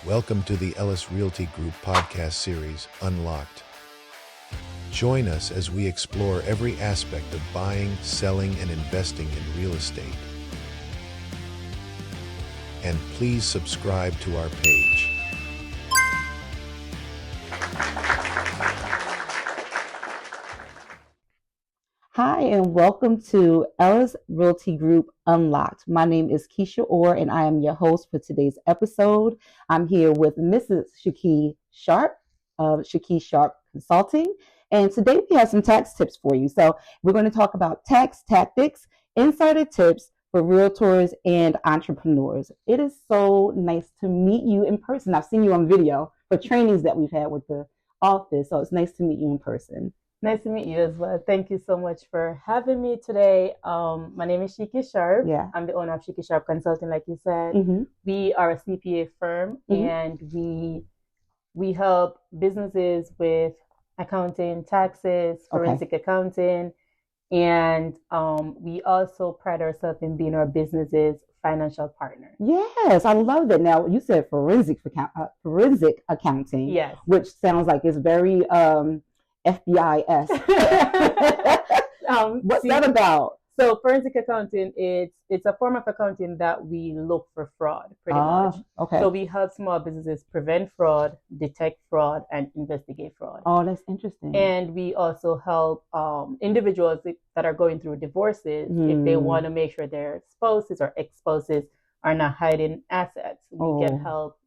Welcome to the Ellis Realty Group podcast series, Unlocked. Join us as we explore every aspect of buying, selling, and investing in real estate. And please subscribe to our page. Hi, and welcome to Ellis Realty Group Unlocked. My name is Keisha Orr, and I am your host for today's episode. I'm here with Mrs. Shaki Sharp of Shaki Sharp Consulting, and today we have some tax tips for you. So we're going to talk about tax tactics, insider tips for realtors and entrepreneurs. It is so nice to meet you in person. I've seen you on video for trainings that we've had with the office, so it's nice to meet you in person. Nice to meet you as well. Thank you so much for having me today. My name is Shaki Sharp. Yeah. I'm the owner of Shaki Sharp Consulting, like you said. Mm-hmm. We are a CPA firm, and we help businesses with accounting, taxes, forensic accounting, and we also pride ourselves in being our business's financial partner. Yes, I love that. Now, you said forensic accounting, Yes, which sounds like it's very FBI-esque. What's that about? So forensic accounting, it's a form of accounting that we look for fraud, pretty much. Okay. So we help small businesses prevent fraud, detect fraud, and investigate fraud. Oh, that's interesting. And we also help individuals that are going through divorces, if they want to make sure their spouses or ex-spouses are not hiding assets. We can help,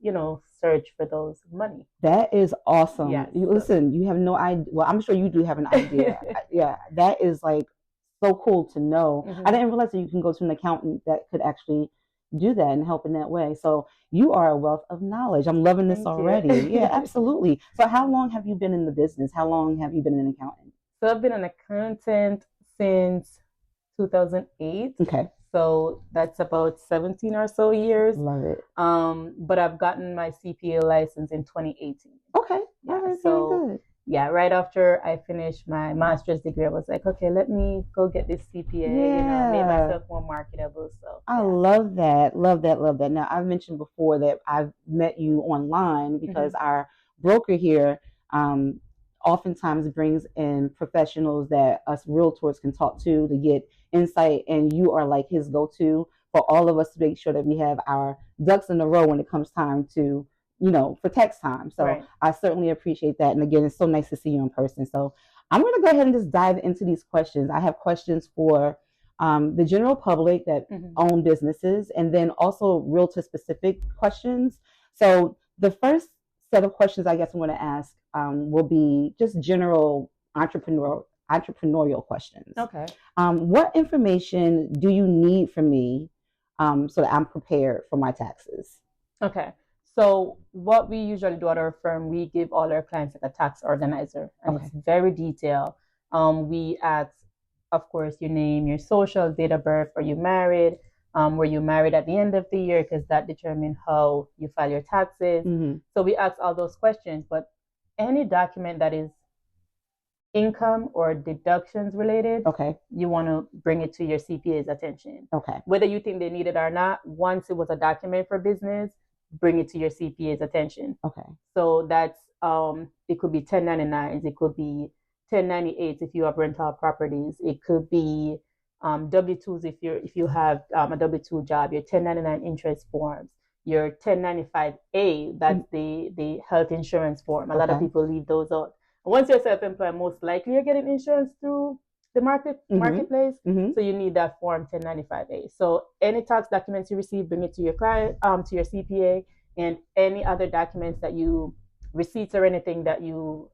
search for those money. That is awesome. Yes. Listen, you have no idea. Well, I'm sure you do have an idea. Yeah, that is like so cool to know. Mm-hmm. I didn't realize that you can go to an accountant that could actually do that and help in that way. So you are a wealth of knowledge. I'm loving this already. Yeah, absolutely. So how long have you been in the business? How long have you been an accountant? So I've been an accountant since 2008. Okay. So that's about 17 or so years. Love it. But I've gotten my CPA license in 2018. Okay. Yeah. Very good. Yeah, right after I finished my master's degree, I was like, okay, let me go get this CPA, make myself more marketable. So I love that. Love that. Love that. Now, I've mentioned before that I've met you online because our broker here oftentimes brings in professionals that us realtors can talk to get insight, and you are like his go-to for all of us to make sure that we have our ducks in a row when it comes time to for tax time. So I certainly appreciate that. And again, it's so nice to see you in person. So I'm going to go ahead and just dive into these questions. I have questions for the general public that own businesses, and then also realtor specific questions. So the first set of questions I guess I'm going to ask will be just general entrepreneurial questions. Okay. What information do you need from me so that I'm prepared for my taxes? Okay. So what we usually do at our firm, we give all our clients like a tax organizer, and it's very detailed. We ask, of course, your name, your social, date of birth. Are you married? Were you married at the end of the year? Because that determines how you file your taxes. So we ask all those questions. But any document that is income or deductions related, you want to bring it to your CPA's attention. Okay. Whether you think they need it or not, once it was a document for business, bring it to your CPA's attention. Okay. So that's it could be 1099s, it could be 1098s if you have rental properties, it could be W2s if you have a W2 job, your 1099 interest forms, your 1095A, that's the health insurance form. A lot of people leave those out. Once you're self-employed, most likely you're getting insurance through the marketplace. So you need that form 1095A. So any tax documents you receive, bring it to your client, to your CPA, and any other documents that receipts or anything that you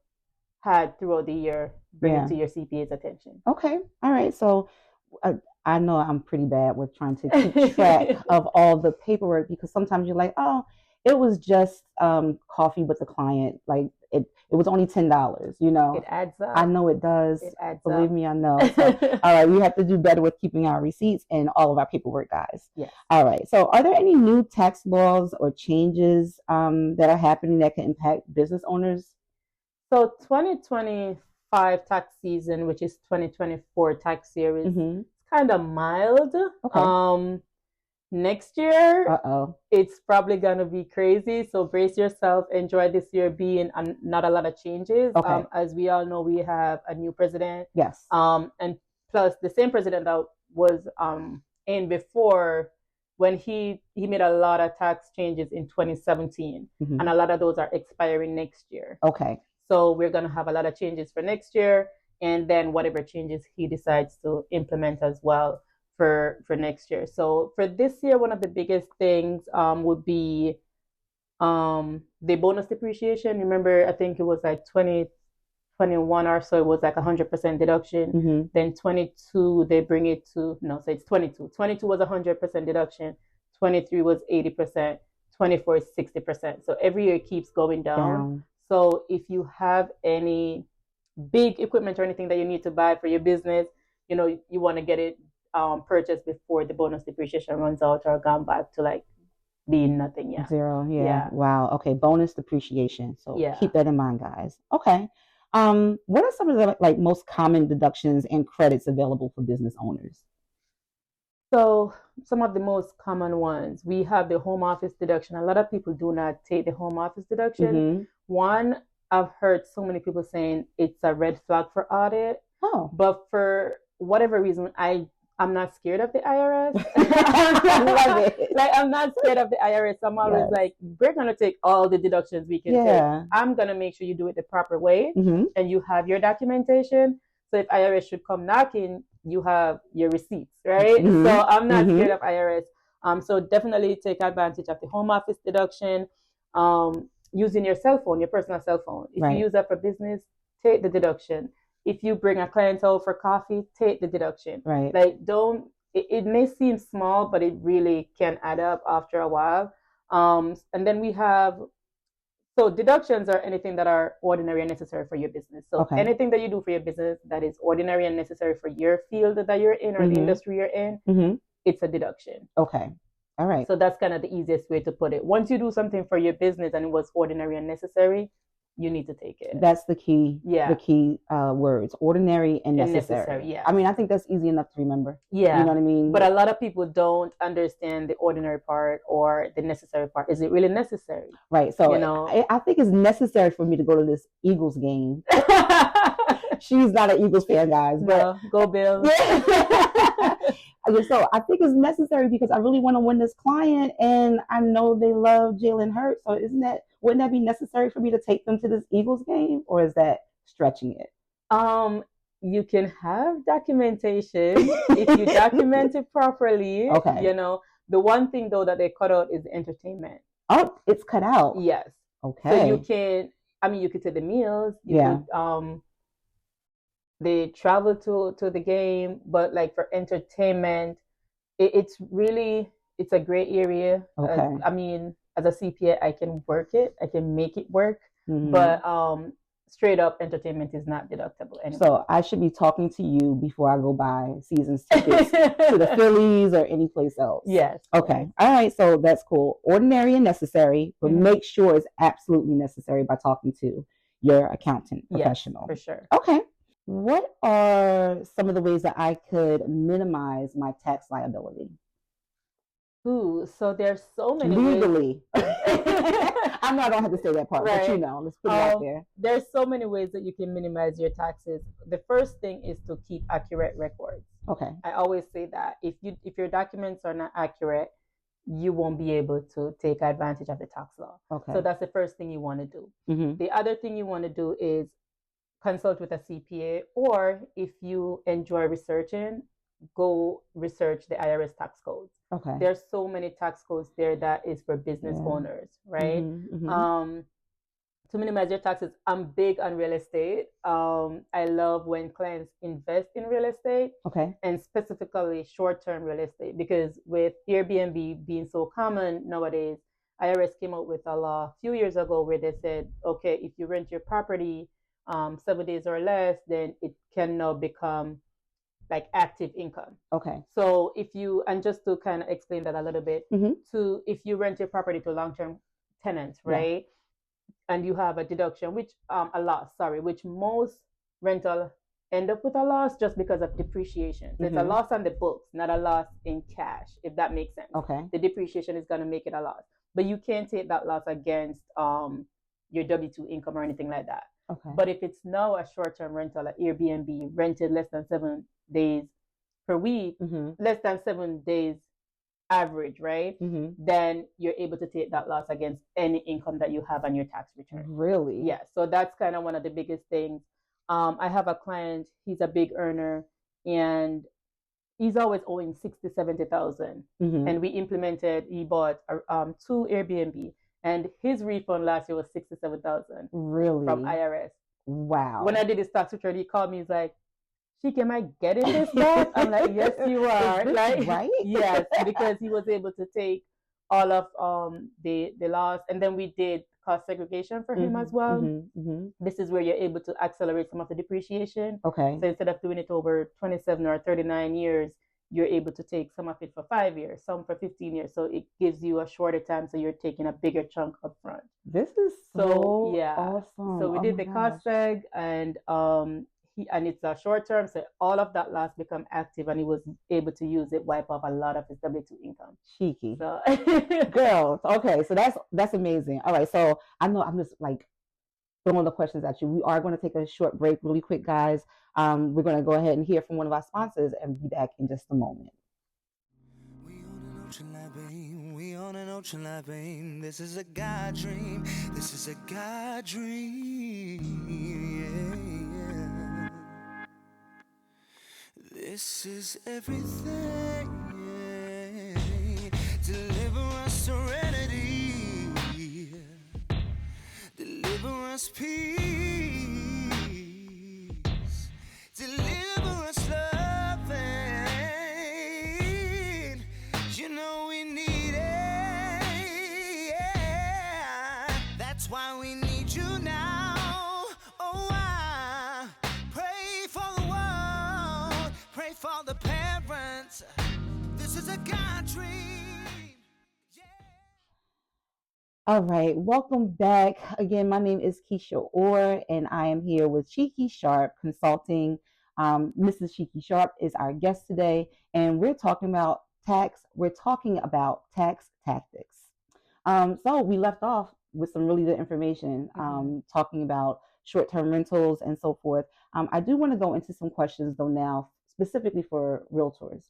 had throughout the year, bring it to your CPA's attention. Okay. All right. So I know I'm pretty bad with trying to keep track of all the paperwork, because sometimes you're like, oh, it was just coffee with the client. Like it was only $10, It adds up. I know it does. It adds Believe up. me, I know. So, all right, we have to do better with keeping our receipts and all of our paperwork, guys. Yes. All right. So are there any new tax laws or changes that are happening that can impact business owners? So 2025 tax season, which is 2024 tax series, kind of mild. Okay. Next year, Uh-oh. it's probably going to be crazy. So brace yourself. Enjoy this year being not a lot of changes. Okay. As we all know, we have a new president. Yes. And plus the same president that was in before, when he made a lot of tax changes in 2017, Mhm. and a lot of those are expiring next year. Okay. So we're going to have a lot of changes for next year, and then whatever changes he decides to implement as well for next year. So for this year, one of the biggest things would be the bonus depreciation. Remember, I think it was like 2021 or so, it was like 100% deduction. Mm-hmm. Then 22, they bring it to, no, so it's 22. 22 was 100% deduction. 23 was 80%. 24 is 60%. So every year it keeps going down. So if you have any big equipment or anything that you need to buy for your business, you know, you want to get it purchased before the bonus depreciation runs out or gone back to like being nothing. Yeah. Zero. Yeah. Wow. Okay. Bonus depreciation. So keep that in mind, guys. Okay. What are some of the like most common deductions and credits available for business owners? So some of the most common ones, we have the home office deduction. A lot of people do not take the home office deduction. Mm-hmm. One, I've heard so many people saying it's a red flag for audit. Oh. But for whatever reason, I'm not scared of the IRS. Love it. Like, I'm not scared of the IRS. I'm always like, we're going to take all the deductions we can take. I'm going to make sure you do it the proper way, and you have your documentation. So if IRS should come knocking, you have your receipts, right? So I'm not scared of IRS. So definitely take advantage of the home office deduction. Using your cell phone, your personal cell phone. If you use that for business, take the deduction. If you bring a client out for coffee, take the deduction. Right. Like, it may seem small, but it really can add up after a while. And then we have, so deductions are anything that are ordinary and necessary for your business. So anything that you do for your business that is ordinary and necessary for your field that you're in or the industry you're in, it's a deduction. Okay. All right. So that's kind of the easiest way to put it. Once you do something for your business and it was ordinary and necessary, you need to take it. That's the key. Yeah. The key words: ordinary and necessary. Yeah. I mean, I think that's easy enough to remember. Yeah. You know what I mean? But a lot of people don't understand the ordinary part or the necessary part. Is it really necessary? Right. So I think it's necessary for me to go to this Eagles game. She's not an Eagles fan, guys. But go Bills. So I think it's necessary because I really want to win this client, and I know they love Jalen Hurts. So wouldn't that be necessary for me to take them to this Eagles game, or is that stretching it? You can have documentation if you document it properly. Okay. You know, the one thing though that they cut out is the entertainment. Oh, it's cut out. Yes. Okay. So you could take the meals. You could, they travel to the game, but like for entertainment, it's a great area. Okay. As a CPA, I can work it. I can make it work. But straight up entertainment is not deductible anymore. So I should be talking to you before I go buy season tickets to the Phillies or any place else. Yes. Okay. All right. So that's cool. Ordinary and necessary, but make sure it's absolutely necessary by talking to your accountant professional. Yes, for sure. Okay. What are some of the ways that I could minimize my tax liability? Ooh, so there's so many legally. I know I don't have to say that part, but let's put it out there. There's so many ways that you can minimize your taxes. The first thing is to keep accurate records. Okay. I always say that if your documents are not accurate, you won't be able to take advantage of the tax law. Okay. So that's the first thing you want to do. The other thing you want to do is consult with a CPA, or if you enjoy researching, go research the IRS tax codes. Okay. There's so many tax codes there that is for business owners, right? To minimize your taxes, I'm big on real estate. I love when clients invest in real estate, and specifically short-term real estate, because with Airbnb being so common nowadays, IRS came out with a law a few years ago where they said, okay, if you rent your property 7 days or less, then it can now become like active income. Okay. So and just to kind of explain that a little bit, if you rent your property to long-term tenants, right? And you have a deduction, which most rental end up with a loss just because of depreciation. So it's a loss on the books, not a loss in cash, if that makes sense. Okay. The depreciation is going to make it a loss, but you can't take that loss against your W-2 income or anything like that. Okay. But if it's now a short-term rental at Airbnb, rented less than 7 days per week, less than 7 days average, right? Then you're able to take that loss against any income that you have on your tax return. Really? Yeah. So that's kind of one of the biggest things. I have a client, he's a big earner, and he's always owing 60, 70,000. And we implemented, he bought 2 Airbnb, and his refund last year was 67,000. Really? From IRS. Wow. When I did his tax return, he called me, he's like, Sheik, am I getting this back? I'm like, yes, you are. Like, right? Yes, because he was able to take all of the loss, and then we did cost segregation for him as well. This is where you're able to accelerate some of the depreciation. Okay. So instead of doing it over 27 or 39 years, you're able to take some of it for 5 years, some for 15 years. So it gives you a shorter time, so you're taking a bigger chunk up front. This is so awesome. So we did the cost seg, and and it's a short term, so all of that loss become active, and he was able to use it, wipe off a lot of his W-2 income. Cheeky. So girls. Okay, so that's amazing. All right, so I know I'm just like throwing the questions at you. We are going to take a short break really quick, guys. We're going to go ahead and hear from one of our sponsors and be back in just a moment. We on an ocean line, babe. This is a God dream. This is a God dream. Yeah. This is everything. Yeah. Deliver us serenity. Deliver us peace. Deliver us loving. You know we need it. Yeah. That's why we need you now. Oh, I pray for the world. Pray for the parents. This is a God dream. All right, welcome back. Again, my name is Keisha Orr, and I am here with Cheeky Sharp Consulting. Mrs. Cheeky Sharp is our guest today, and we're talking about tax. We're talking about tax tactics. So we left off with some really good information, talking about short-term rentals and so forth. I do want to go into some questions though now, specifically for realtors,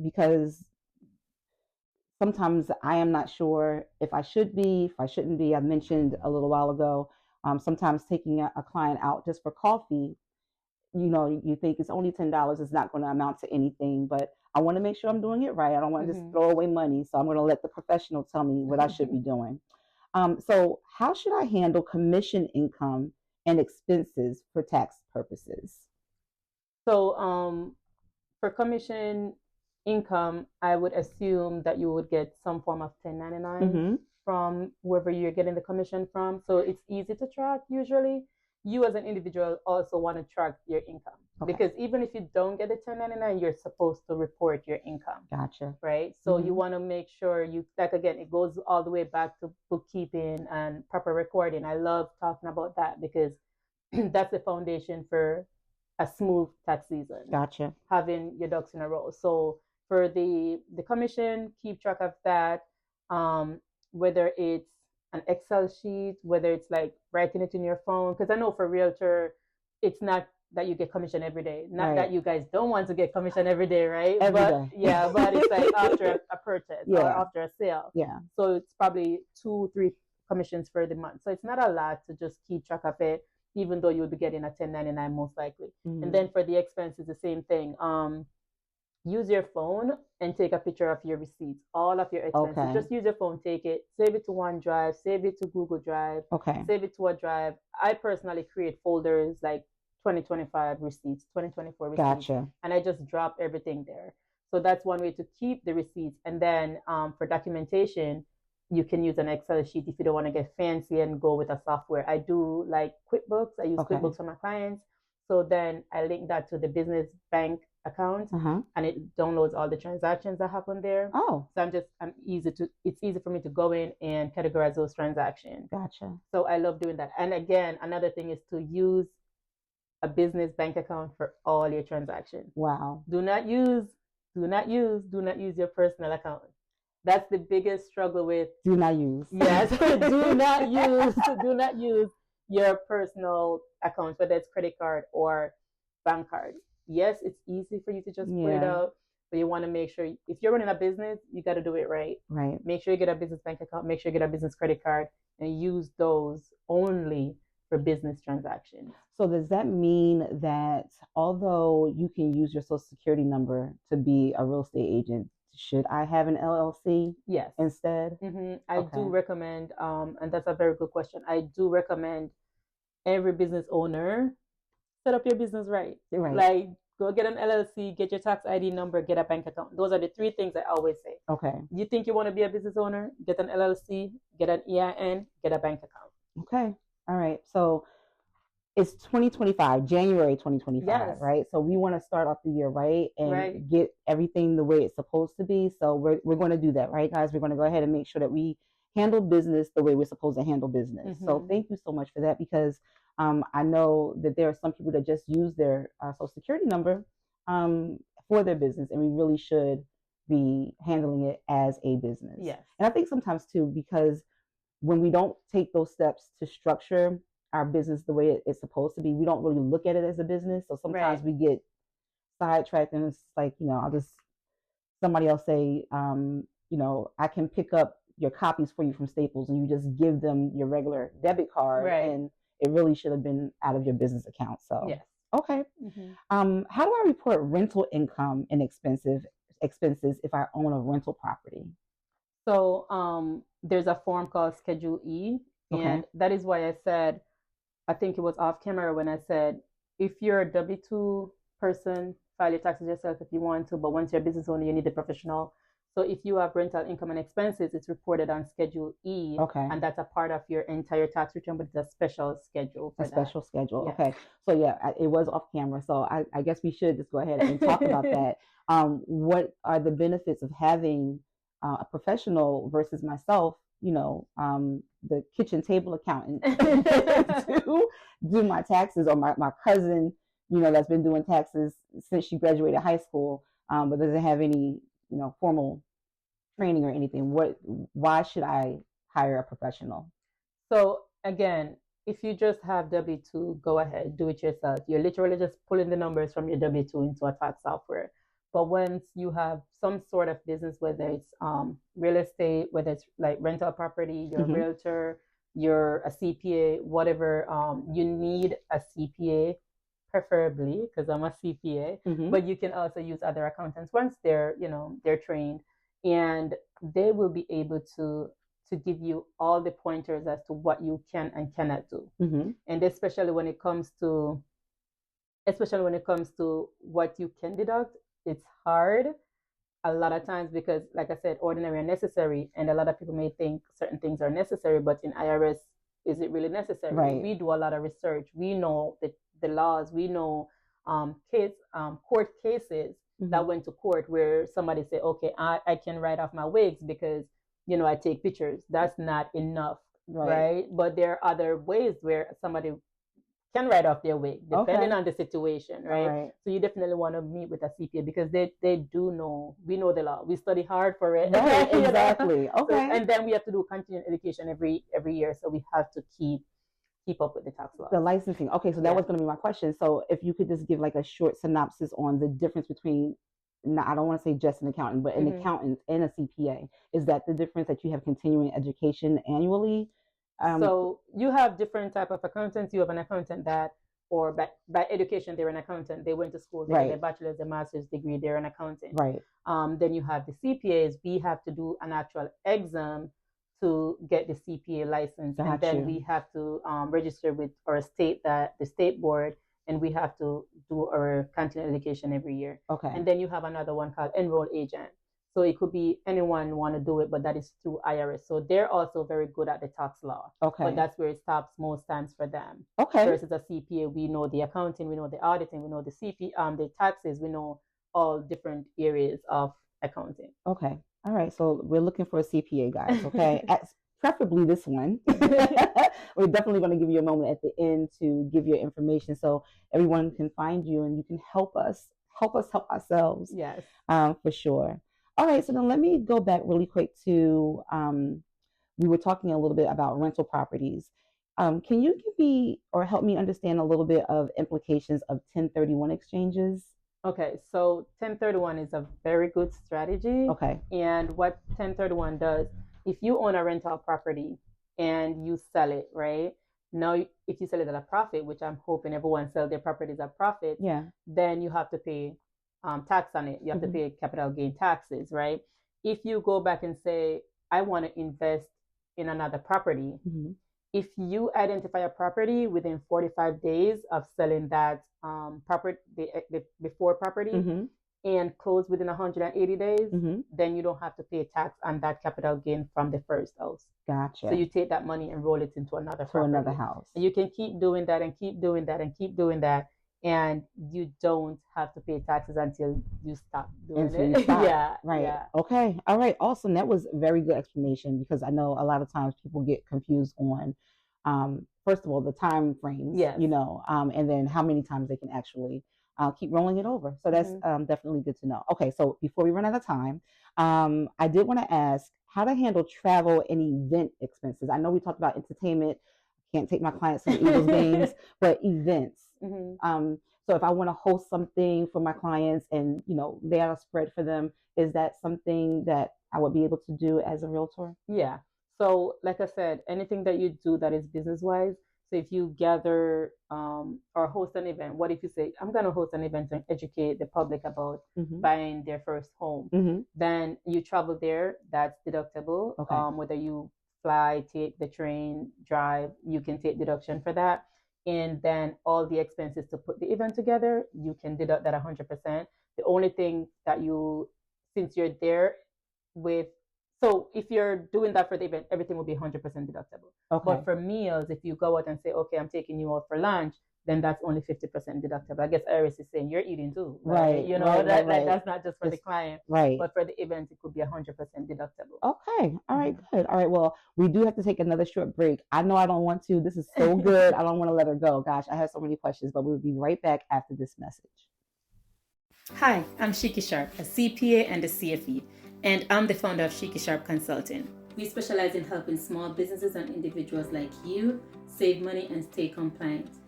because sometimes I am not sure if I should be, if I shouldn't be. I mentioned a little while ago, sometimes taking a client out just for coffee, you know, you think it's only $10, it's not going to amount to anything, but I want to make sure I'm doing it right. I don't want to just throw away money. So I'm going to let the professional tell me what I should be doing. So how should I handle commission income and expenses for tax purposes? So for commission income, I would assume that you would get some form of 1099 from wherever you're getting the commission from. So it's easy to track usually. You as an individual also want to track your income, because even if you don't get the 1099, you're supposed to report your income. Gotcha. Right? So you want to make sure you, like, again, it goes all the way back to bookkeeping and proper recording. I love talking about that because that's the foundation for a smooth tax season. Gotcha. Having your ducks in a row. So for the commission, keep track of that. Whether it's an Excel sheet, whether it's like writing it in your phone, because I know for realtor, it's not that you get commission every day. Not that you guys don't want to get commission every day, right? Every day. Yeah, but it's like after a purchase or after a sale. Yeah. So it's probably 2-3 commissions for the month. So it's not a lot to just keep track of it, even though you'll be getting a 1099 most likely. And then for the expenses, the same thing. Use your phone and take a picture of your receipts, all of your expenses. Okay. Just use your phone, take it, save it to OneDrive, save it to Google Drive, save it to a drive. I personally create folders like 2025 receipts, 2024 receipts. Gotcha. And I just drop everything there. So that's one way to keep the receipts. And then for documentation, you can use an Excel sheet if you don't want to get fancy and go with a software. I do like QuickBooks. I use QuickBooks for my clients. So then I link that to the business bank account, and it downloads all the transactions that happen there. Oh. So it's easy for me to go in and categorize those transactions. Gotcha. So I love doing that. And again, another thing is to use a business bank account for all your transactions. Wow. Do not use your personal account. That's the biggest struggle with. Do not use. Yes, do not use your personal accounts, whether it's credit card or bank card. Yes, it's easy for you to just put it out, but you want to make sure if you're running a business, you got to do it right. Right. Make sure you get a business bank account, make sure you get a business credit card, and use those only for business transactions. So does that mean that although you can use your social security number to be a real estate agent, should I have an LLC Yes. instead? I do recommend, and that's a very good question. I do recommend every business owner set up your business right. Like go get an LLC, get your tax ID number, get a bank account. Those are the three things I always say. Okay. You think you want to be a business owner? Get an LLC, get an EIN, get a bank account. Okay. All right. So it's 2025, January 2025, yes. right? So we want to start off the year right and get everything the way it's supposed to be. So we're going to do that, right, guys? We're going to go ahead and make sure that we handle business the way we're supposed to handle business. So thank you so much for that, because I know that there are some people that just use their social security number for their business, and we really should be handling it as a business. Yes. And I think sometimes too, because when we don't take those steps to structure our business the way it's supposed to be, we don't really look at it as a business. So sometimes we get sidetracked, and it's like, somebody else say, I can pick up your copies for you from Staples, and you just give them your regular debit card, and it really should have been out of your business account. So okay. How do I report rental income and expenses if I own a rental property? So there's a form called Schedule E, and that is why I said, I think it was off camera when I said, if you're a W-2 person, file your taxes yourself if you want to, but once you're a business owner, you need a professional. So if you have rental income and expenses, it's reported on Schedule E, and that's a part of your entire tax return, but it's a special schedule for that. Special schedule, okay. So it was off camera, so I guess we should just go ahead and talk about that. What are the benefits of having a professional versus myself, the kitchen table accountant to do my taxes, or my cousin, that's been doing taxes since she graduated high school, but doesn't have any, formal training or anything. Why should I hire a professional? So again, if you just have W-2, go ahead, do it yourself. You're literally just pulling the numbers from your W-2 into a tax software. But once you have some sort of business, whether it's real estate, whether it's like rental property, you're a realtor, you're a CPA, whatever, you need a CPA, preferably, because I'm a CPA, but you can also use other accountants once they're trained, and they will be able to give you all the pointers as to what you can and cannot do. And especially when it comes to what you can deduct, it's hard a lot of times because, like I said, ordinary and necessary, and a lot of people may think certain things are necessary, but in IRS, is it really necessary? Right. We do a lot of research. We know the laws. We know court cases that went to court where somebody said, okay, I can write off my wigs because, I take pictures. That's not enough, right? But there are other ways where somebody can write off their wig, depending on the situation, right? So you definitely want to meet with a CPA because they do know, we know the law. We study hard for it. Right, exactly. Okay. So, and then we have to do continuing education every year. So we have to keep up with the tax law. The licensing. Okay, so that was going to be my question. So if you could just give like a short synopsis on the difference between, I don't want to say just an accountant, but an accountant and a CPA. Is that the difference, that you have continuing education annually? So you have different type of accountants. You have an accountant that, or by education, they're an accountant. They went to school, they get their bachelor's, their master's degree, they're an accountant. Right. Then you have the CPAs. We have to do an actual exam to get the CPA license. And then we have to register with our the state board, and we have to do our continuing education every year. Okay. And then you have another one called enrolled agent. So it could be anyone want to do it, but that is through IRS. So they're also very good at the tax law. Okay. But that's where it stops most times for them. Okay. Versus a CPA, we know the accounting, we know the auditing, we know the the taxes, we know all different areas of accounting. Okay. All right. So we're looking for a CPA, guys. Okay. preferably this one. We're definitely going to give you a moment at the end to give your information so everyone can find you and you can help us help ourselves. Yes. For sure. All right, so then let me go back really quick to we were talking a little bit about rental properties. Can you give me or help me understand a little bit of implications of 1031 exchanges? Okay, so 1031 is a very good strategy. Okay. And what 1031 does, if you own a rental property and you sell it, right? Now, if you sell it at a profit, which I'm hoping everyone sells their properties at profit, Yeah. then you have to pay tax on it. You have to pay capital gain taxes, right? If you go back and say, I want to invest in another property, if you identify a property within 45 days of selling that property, the before property, and close within 180 days, then you don't have to pay tax on that capital gain from the first house. Gotcha. So you take that money and roll it into another property. another house. And you can keep doing that and keep doing that and keep doing that. And you don't have to pay taxes until you stop doing it. Yeah. Right. Yeah. Okay. All right. Awesome. That was a very good explanation because I know a lot of times people get confused on, first of all, the time frames, Yes. and then how many times they can actually keep rolling it over. So that's definitely good to know. Okay. So before we run out of time, I did want to ask how to handle travel and event expenses. I know we talked about entertainment. Can't take my clients to the Eagles games, but events. So if I want to host something for my clients and, they are spread for them, is that something that I would be able to do as a realtor? Yeah. So like I said, anything that you do that is business wise. So if you gather or host an event, what if you say, I'm going to host an event to educate the public about buying their first home? Then you travel there, that's deductible. Okay. Whether you fly, take the train, drive, you can take deduction for that. And then all the expenses to put the event together, you can deduct that 100%. The only thing that since you're there so if you're doing that for the event, everything will be 100% deductible. Okay. But for meals, if you go out and say, okay, I'm taking you out for lunch, then that's only 50% deductible. I guess Iris is saying you're eating too, right? That's not just for the client, right? But for the event, it could be 100% deductible. Okay, all right, good. All right, well, we do have to take another short break. I know I don't want to. This is so good. I don't want to let her go. Gosh, I have so many questions, but we'll be right back after this message. Hi, I'm Shiki Sharp, a CPA and a CFE, and I'm the founder of Shiki Sharp Consulting. We specialize in helping small businesses and individuals like you save money and stay compliant.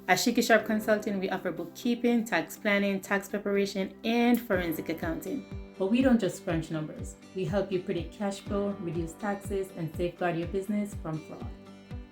At Shiki Sharp Consulting, we offer bookkeeping, tax planning, tax preparation, and forensic accounting. But we don't just crunch numbers. We help you predict cash flow, reduce taxes, and safeguard your business from fraud.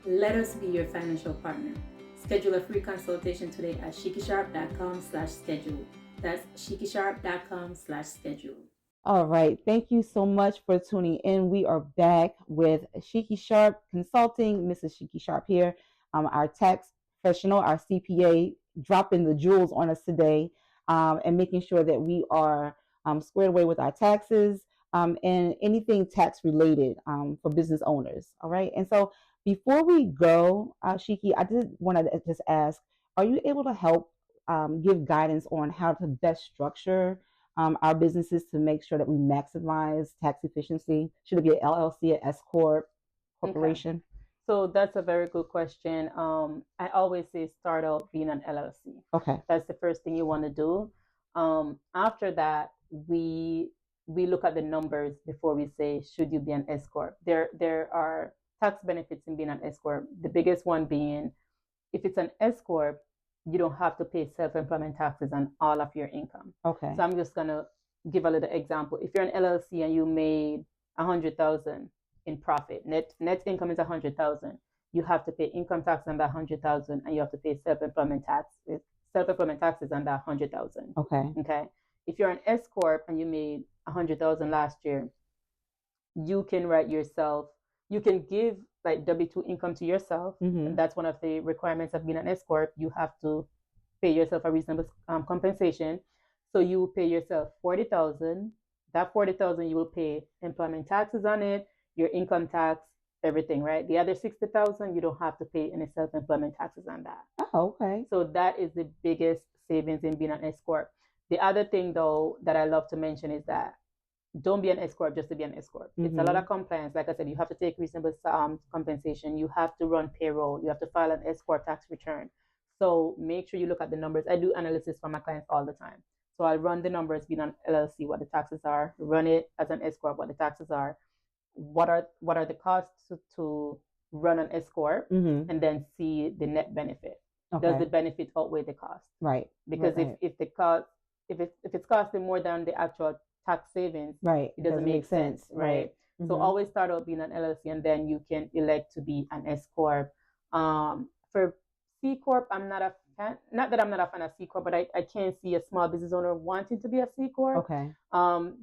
Let us be your financial partner. Schedule a free consultation today at shikisharp.com/schedule. That's shikisharp.com/schedule. All right. Thank you so much for tuning in. We are back with Shiki Sharp Consulting. Mrs. Shiki Sharp here, our tax professional, our CPA, dropping the jewels on us today and making sure that we are squared away with our taxes and anything tax related for business owners. All right. And so before we go, Shiki, I did want to just ask, are you able to help give guidance on how to best structure our businesses to make sure that we maximize tax efficiency? Should it be an LLC, an S Corp, corporation? Okay. So that's a very good question. I always say start out being an LLC. Okay. That's the first thing you want to do. After that, we look at the numbers before we say, should you be an S Corp? There are tax benefits in being an S Corp. The biggest one being, if it's an S Corp, you don't have to pay self-employment taxes on all of your income. Okay. So I'm just gonna give a little example. If you're an LLC and you made 100,000 in profit, net income is 100,000. You have to pay income tax on that 100,000, and you have to pay self-employment taxes on that 100,000. Okay. Okay. If you're an S Corp and you made 100,000 last year, you can you can give like W-2 income to yourself. Mm-hmm. That's one of the requirements of being an S Corp. You have to pay yourself a reasonable compensation. So you will pay yourself 40,000. That 40,000 you will pay employment taxes on it, your income tax, everything, right? The other 60,000 you don't have to pay any self-employment taxes on that. Oh, okay. So that is the biggest savings in being an S Corp. The other thing though that I love to mention is that don't be an S corp just to be an S corp. It's a lot of compliance. Like I said, you have to take reasonable compensation. You have to run payroll. You have to file an S corp tax return. So make sure you look at the numbers. I do analysis for my clients all the time. So I run the numbers being an LLC, what the taxes are. Run it as an S corp, what the taxes are. What are the costs to run an S corp, and then see the net benefit. Okay. Does the benefit outweigh the cost? Right. Because right. if it's costing more than the actual tax savings, right, it doesn't make sense, right? So Mhm. always start out being an LLC, and then you can elect to be an S corp. For C corp, I'm not a fan. Not that I'm not a fan of C corp, but I can't see a small business owner wanting to be a C corp. Okay.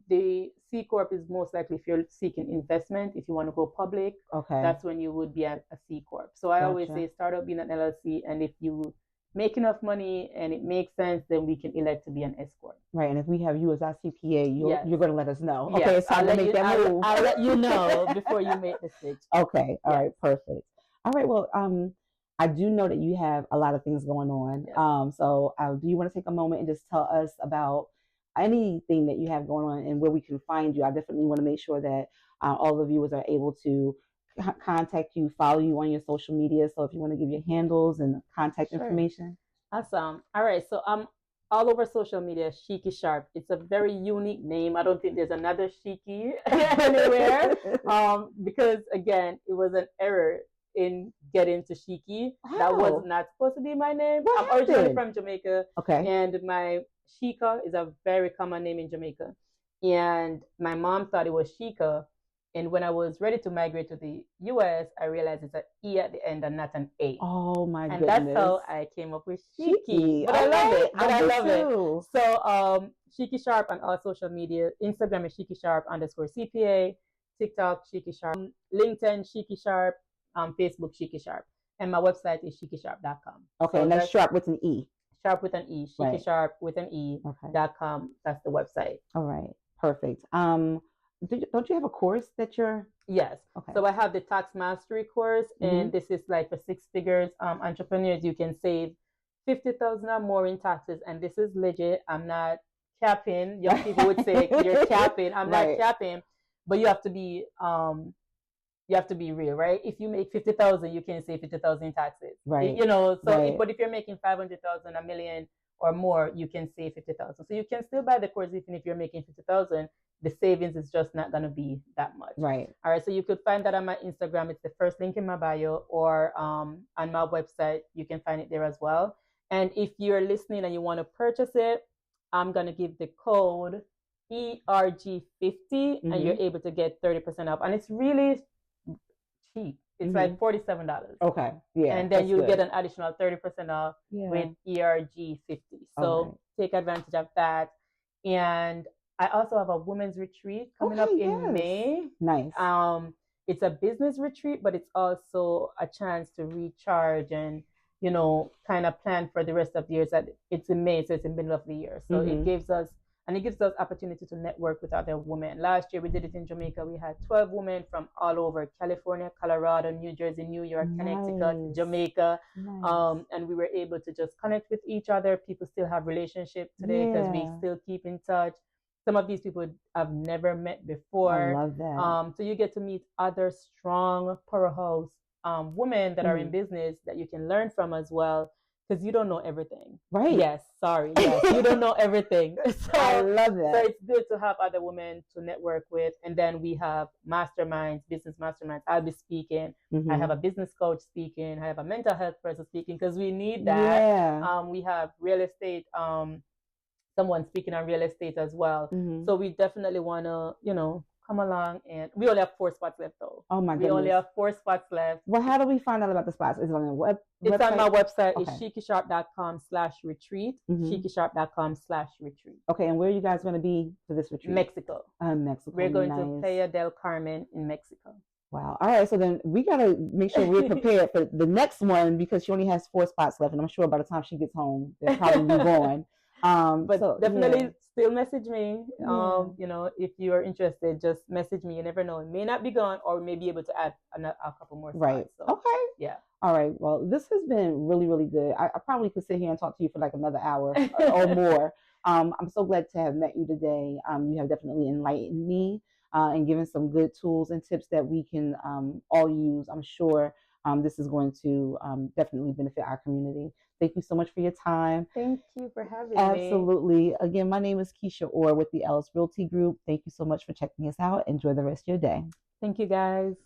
The C corp is most likely if you're seeking investment, if you want to go public. Okay. That's when you would be a C corp. So I always say start out being an LLC, and if you make enough money and it makes sense, then we can elect to be an S corp. Right, and if we have you as our CPA, you're going to let us know. Yes. Okay, it's time to make that move. I'll let you know before you make the switch. Okay, all right, perfect. All right, well, I do know that you have a lot of things going on. Yes. So do you want to take a moment and just tell us about anything that you have going on and where we can find you? I definitely want to make sure that all the viewers are able to contact you, follow you on your social media. So if you want to give your handles and contact information. Awesome. All right. So I'm all over social media, Shiki Sharp. It's a very unique name. I don't think there's another Shiki anywhere. Because again, it was an error in getting to Shiki. That was not supposed to be my name. I'm originally from Jamaica. Okay. And my Shika is a very common name in Jamaica. And my mom thought it was Shika. And when I was ready to migrate to the US, I realized it's an E at the end and not an A. Oh my goodness. And that's how I came up with Shiki. But I love it. I love it. So Shiki Sharp on all social media. Instagram is Shiki Sharp _CPA. TikTok, Shiki Sharp. LinkedIn, Shiki Sharp. Facebook, Shiki Sharp. And my website is shikisharp.com. Okay, so and that's Sharp with an E. Sharp with an E. Shiki Sharp with an E. .com. That's the website. All right. Perfect. Don't you have a course that you're? Yes. Okay. So I have the tax mastery course, and this is like for 6 figures entrepreneurs. You can save $50,000 or more in taxes, and this is legit. I'm not capping. Young people would say you're capping. I'm not capping, but you have to be real, right? If you make 50,000, you can save 50,000 in taxes, right? You know. So, but if you're making 500,000, $1 million or more, you can save 50,000. So you can still buy the course even if you're making 50,000. The savings is just not going to be that much. Right. All right. So you could find that on my Instagram. It's the first link in my bio, or on my website. You can find it there as well. And if you're listening and you want to purchase it, I'm going to give the code ERG50 and you're able to get 30% off. And it's really cheap. It's like $47. Okay. Yeah. And then you'll get an additional 30% off with ERG50. So take advantage of that. And I also have a women's retreat coming up in May. Nice. It's a business retreat, but it's also a chance to recharge and, you know, kind of plan for the rest of the year. It's in May, so it's in the middle of the year. So it gives us opportunity to network with other women. Last year we did it in Jamaica. We had 12 women from all over California, Colorado, New Jersey, New York, Connecticut, Jamaica. And we were able to just connect with each other. People still have relationships today because we still keep in touch. Some of these people I've never met before. I love that. So you get to meet other strong powerhouse women that are in business that you can learn from as well, because you don't know everything. Right. Yes. Sorry. Yes. You don't know everything. So, I love that. So it's good to have other women to network with. And then we have masterminds, business masterminds. I'll be speaking. I have a business coach speaking. I have a mental health person speaking, because we need that. Yeah. We have real estate, someone speaking on real estate as well. So we definitely want to, you know, come along. And we only have 4 spots left though. Oh my goodness. We only have 4 spots left. Well, how do we find out about the spots? Is it on the website? It's on my website. Okay. It's shikisharp.com/retreat. Shikisharp.com/retreat. Okay. And where are you guys going to be for this retreat? Mexico. Mexico. We're going to Playa del Carmen in Mexico. Wow. All right. So then we got to make sure we're prepared for the next one, because she only has 4 spots left. And I'm sure by the time she gets home, they'll probably be gone. But so, definitely still message me. You know, if you're interested, just message me. You never know. It may not be gone, or may be able to add a couple more spots. Right. So, okay. Yeah. All right. Well, this has been really, really good. I probably could sit here and talk to you for like another hour or more. I'm so glad to have met you today. You have definitely enlightened me and given some good tools and tips that we can all use. I'm sure this is going to definitely benefit our community. Thank you so much for your time. Thank you for having me. Absolutely. Again, my name is Keisha Orr with the Ellis Realty Group. Thank you so much for checking us out. Enjoy the rest of your day. Thank you, guys.